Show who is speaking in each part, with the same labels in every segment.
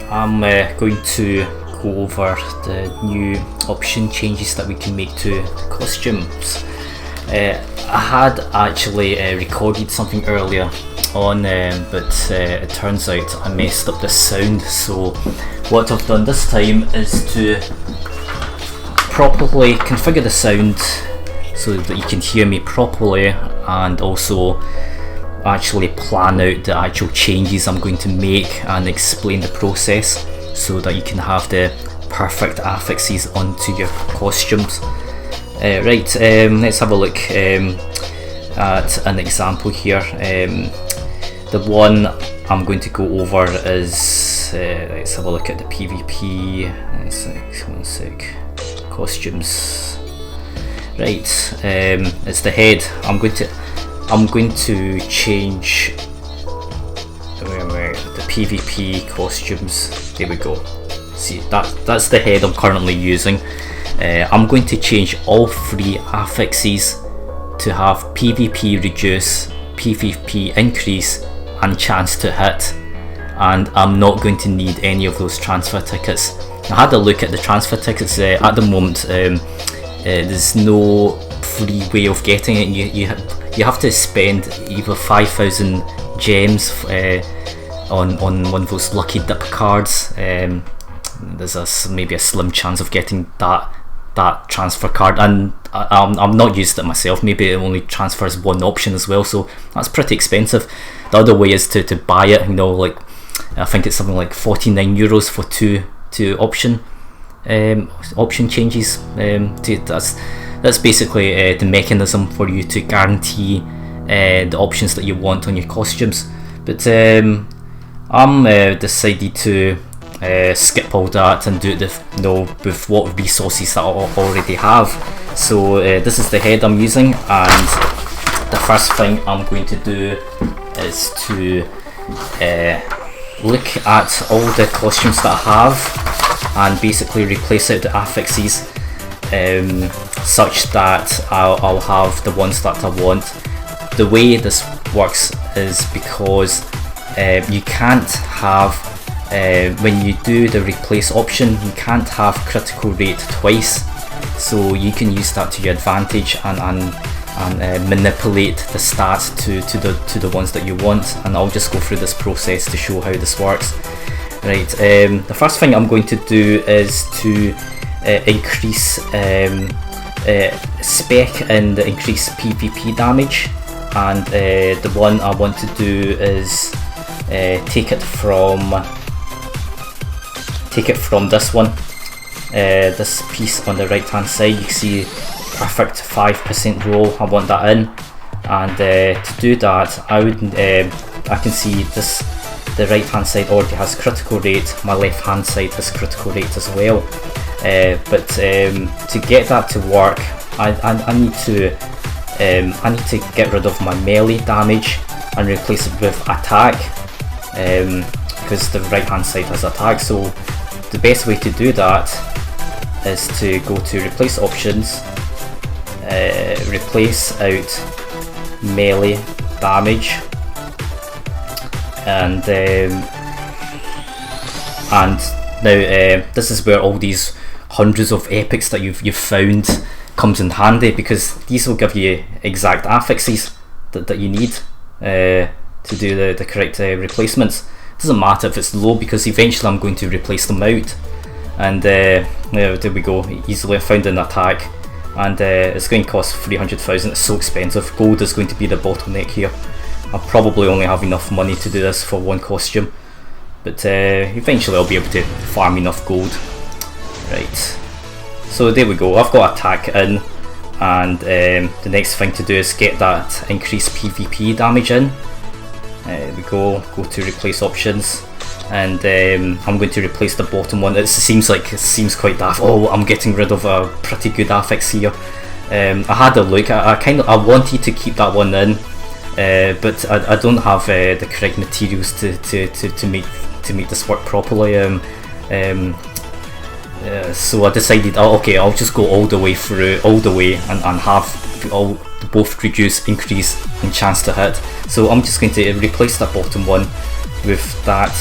Speaker 1: I'm going to go over the new option changes that we can make to the costumes. I had actually recorded something earlier on, but it turns out I messed up the sound, so what I've done this time is to properly configure the sound so that you can hear me properly, and also actually plan out the actual changes I'm going to make and explain the process so that you can have the perfect affixes onto your costumes. Let's have a look at an example here. The one I'm going to go over is, let's have a look at the PvP. One sec. Costumes. Right, it's the head. I'm going to change the PvP costumes. There we go. See, that's the head I'm currently using. I'm going to change all three affixes to have PvP reduce, PvP increase, and chance to hit, and I'm not going to need any of those transfer tickets. I had a look at the transfer tickets. At the moment, there's no free way of getting it. You have to spend either 5,000 gems on one of those lucky dip cards. There's maybe a slim chance of getting that transfer card, and I'm not used it myself. Maybe it only transfers one option as well, so that's pretty expensive. The other way is to buy it. You know, like I think it's something like €49 for two option changes. That's basically the mechanism for you to guarantee the options that you want on your costumes. But I'm decided to skip all that and do it with what resources that I already have. So this is the head I'm using, and the first thing I'm going to do is to look at all the costumes that I have and basically replace out the affixes such that I'll have the ones that I want. The way this works is because you can't have, when you do the replace option, you can't have critical rate twice, so you can use that to your advantage and manipulate the stats to the ones that you want. And I'll just go through this process to show how this works. Right, the first thing I'm going to do is to increase spec and increase PvP damage, and the one I want to do is take it from this one, this piece on the right hand side. You can see perfect 5% roll. I want that in, and to do that I can see this. The right hand side already has critical rate, my left hand side has critical rate as well. But to get that to work, I need to get rid of my melee damage and replace it with attack, because the right hand side has attack. So the best way to do that is to go to replace options, replace out melee damage, and now this is where all these hundreds of epics that you've found comes in handy, because these will give you exact affixes that you need to do the correct replacements. It doesn't matter if it's low, because eventually I'm going to replace them out. And there we go, easily found an attack, and it's going to cost 300,000. It's so expensive. Gold is going to be the bottleneck here. I'll probably only have enough money to do this for one costume, but eventually I'll be able to farm enough gold. Right, so there we go, I've got attack in, and the next thing to do is get that increased PvP damage in. We go to replace options, and I'm going to replace the bottom one. It seems quite daft. Oh, I'm getting rid of a pretty good affix here. I had a look, I wanted to keep that one in, but I don't have the correct materials to make this work properly. So I decided, okay, I'll just go all the way through, and have both reduce, increase, and chance to hit. So I'm just going to replace that bottom one with that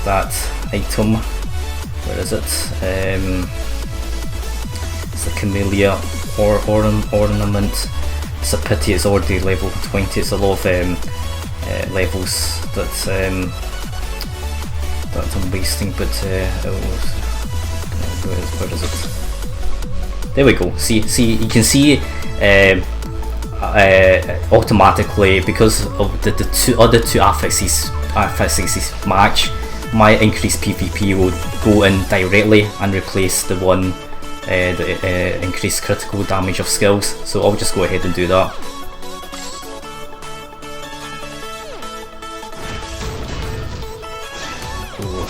Speaker 1: that item. Where is it? It's the Camellia ornament. It's a pity it's already level 20. It's a lot of levels that I'm wasting, but where is it? There we go. See, you can see automatically, because of the other two affixes match, my increased PvP will go in directly and replace the one the increased critical damage of skills. So I'll just go ahead and do that.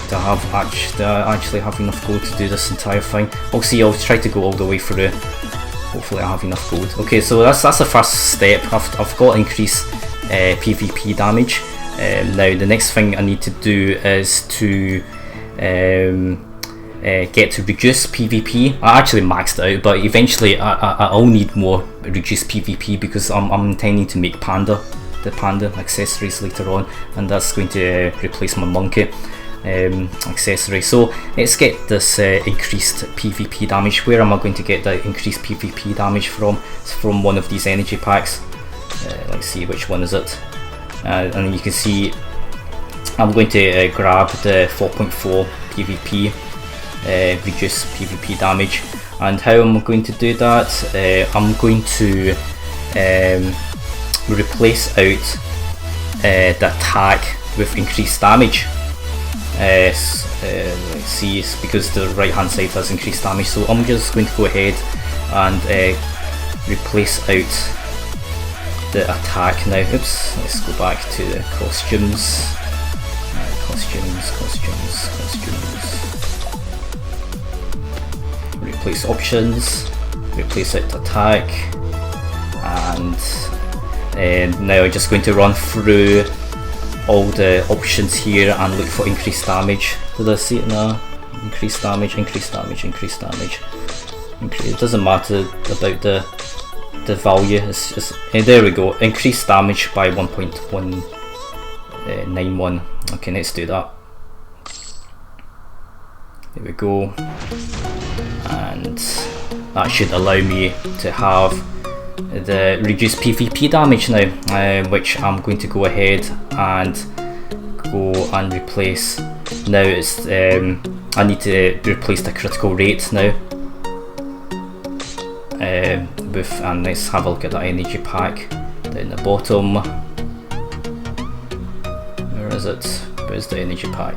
Speaker 1: Do I actually have enough gold to do this entire thing? I'll see. I'll try to go all the way through. Hopefully I have enough gold. Okay, so that's the first step. I've got increased PvP damage. Now the next thing I need to do is to get to reduce PvP. I actually maxed it out, but eventually I'll need more reduced PvP because I'm intending to make the panda accessories later on, and that's going to replace my monkey accessory. So let's get this increased PvP damage. Where am I going to get the increased PvP damage from? It's from one of these energy packs. Let's see, which one is it? And you can see I'm going to grab the 4.4 PvP, reduce PvP damage. And how am I going to do that? I'm going to replace out the attack with increased damage. Let's see, it's because the right hand side has increased damage, so I'm just going to go ahead and replace out the attack now. Oops, let's go back to the costumes. Costumes. Replace options, replace it to attack, and now I'm just going to run through all the options here and look for increased damage. Did I see it now? Increased damage. It doesn't matter about the value. It's just there we go. Increased damage by 1.191. Okay, let's do that. There we go, and that should allow me to have the reduced PvP damage now, which I'm going to go ahead and replace. Now it's I need to replace the critical rate now. And let's have a look at that energy pack down the bottom. Where is it? Where's the energy pack?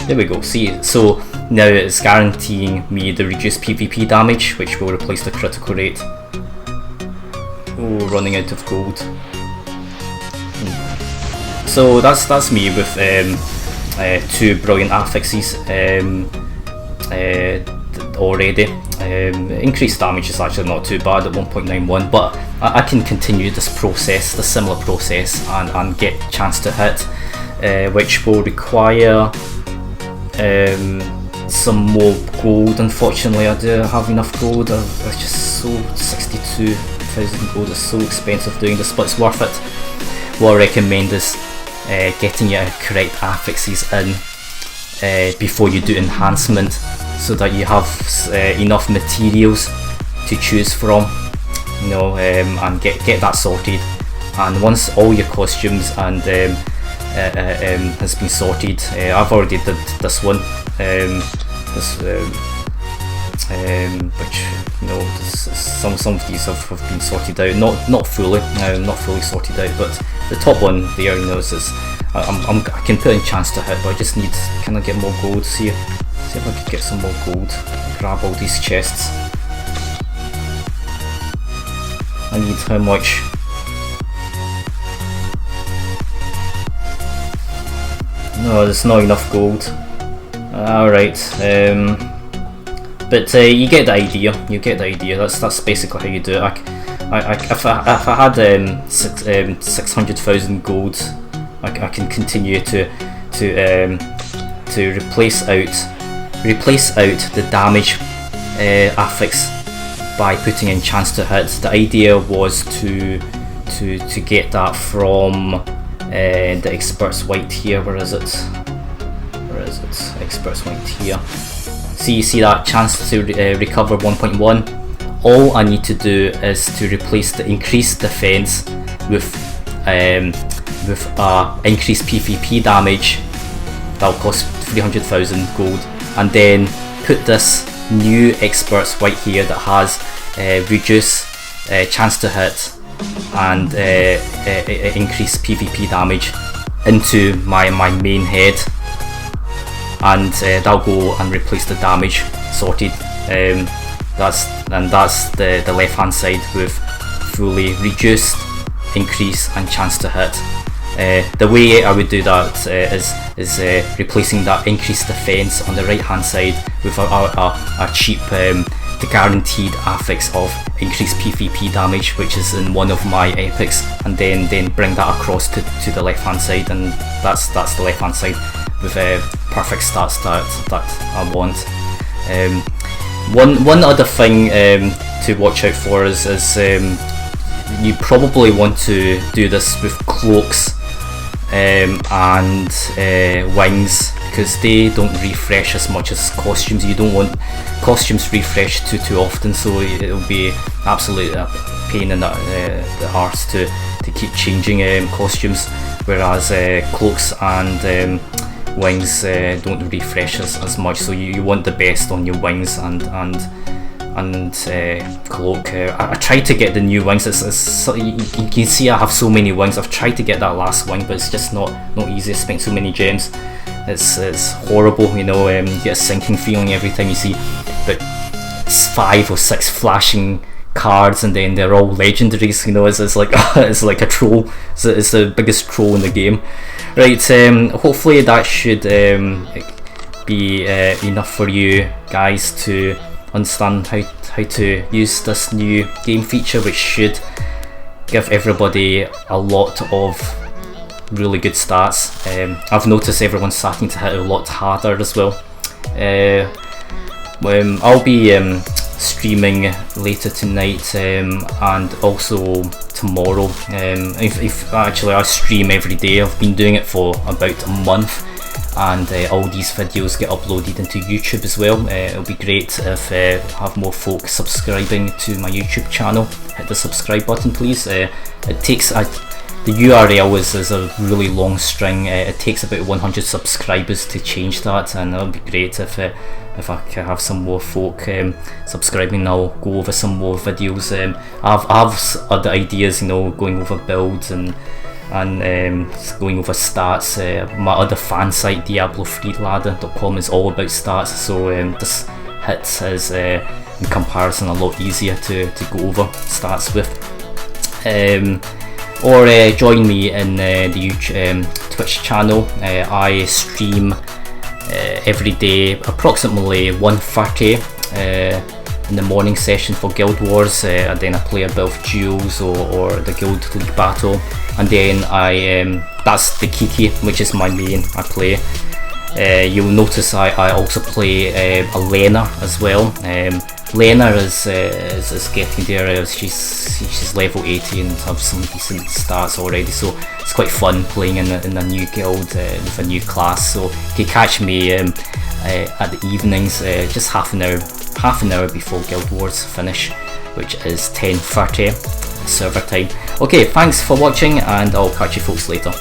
Speaker 1: There we go. See, so now it's guaranteeing me the reduced PvP damage, which will replace the critical rate. Oh, running out of gold. So that's me with two brilliant affixes already. Increased damage is actually not too bad at 1.91, but I can continue this similar process, and get chance to hit, which will require some more gold. Unfortunately, I do have enough gold. It's just so 62,000 gold is so expensive doing this, but it's worth it. What I recommend is getting your correct affixes in before you do enhancement, so that you have enough materials to choose from, you know, and get that sorted. And once all your costumes and has been sorted, I've already did this one, which, you know, some of these have been sorted out, not fully sorted out, but the top one there, you know, is I can put in chance to hit, but I just need to kind of get more gold. See if I could get some more gold. Grab all these chests. I need how much? No, there's not enough gold. Alright, but you get the idea. That's basically how you do it. If I had 600,000 gold, I can continue to replace out the damage affix by putting in chance to hit. The idea was to get that from the Expert's White here. Where is it? Expert's White here. See that chance to recover 1.1. All I need to do is to replace the increased defense with increased PvP damage. That'll cost 300,000 gold, and then put this new Expert's White here that has reduce chance to hit and increased PvP damage into my main head, and that'll go and replace the damage. Sorted. That's the left hand side with fully reduced, increase and chance to hit. The way I would do that is replacing that increased defense on the right hand side with a cheap the guaranteed affix of increased PvP damage, which is in one of my epics, and then bring that across to the left hand side, and that's the left hand side with perfect stats that I want. One other thing to watch out for is you probably want to do this with cloaks and wings, because they don't refresh as much as costumes. You don't want costumes refreshed too often, so it'll be absolute pain in the arse to keep changing costumes, whereas cloaks and wings don't refresh as much, so you want the best on your wings and cloak. I tried to get the new wings. You can see I have so many wings. I've tried to get that last wing, but it's just not easy. I spent so many gems. It's horrible, you know. You get a sinking feeling every time you see about 5 or 6 flashing cards, and then they're all legendaries. You know, it's like it's like a troll. It's the biggest troll in the game. Right. Hopefully that should be enough for you guys to understand how to use this new game feature, which should give everybody a lot of really good stats. I've noticed everyone's starting to hit a lot harder as well. I'll be streaming later tonight and also tomorrow. If actually I stream every day. I've been doing it for about a month, and all these videos get uploaded into YouTube as well. It'll be great if I have more folk subscribing to my YouTube channel. Hit the subscribe button, please. It takes the URL is a really long string. It takes about 100 subscribers to change that, and it'll be great if I can have some more folk subscribing. I'll go over some more videos. I have other ideas, you know, going over builds and going over stats. My other fan site, diablofreeladder.com, is all about stats, so this hit is in comparison a lot easier to go over stats with. Or join me in the YouTube, Twitch channel. I stream every day approximately 1:30 in the morning session for Guild Wars, and then I play a bit of duels or the Guild League battle, and then that's the Kiki, which is my main I play. You'll notice I also play a Lena as well. Lena is getting there. She's level 80 and have some decent stats already, so it's quite fun playing in a new guild with a new class. So you can catch me at the evenings, just half an hour before Guild Wars finish, which is 10:30 server time. Okay, thanks for watching, and I'll catch you folks later.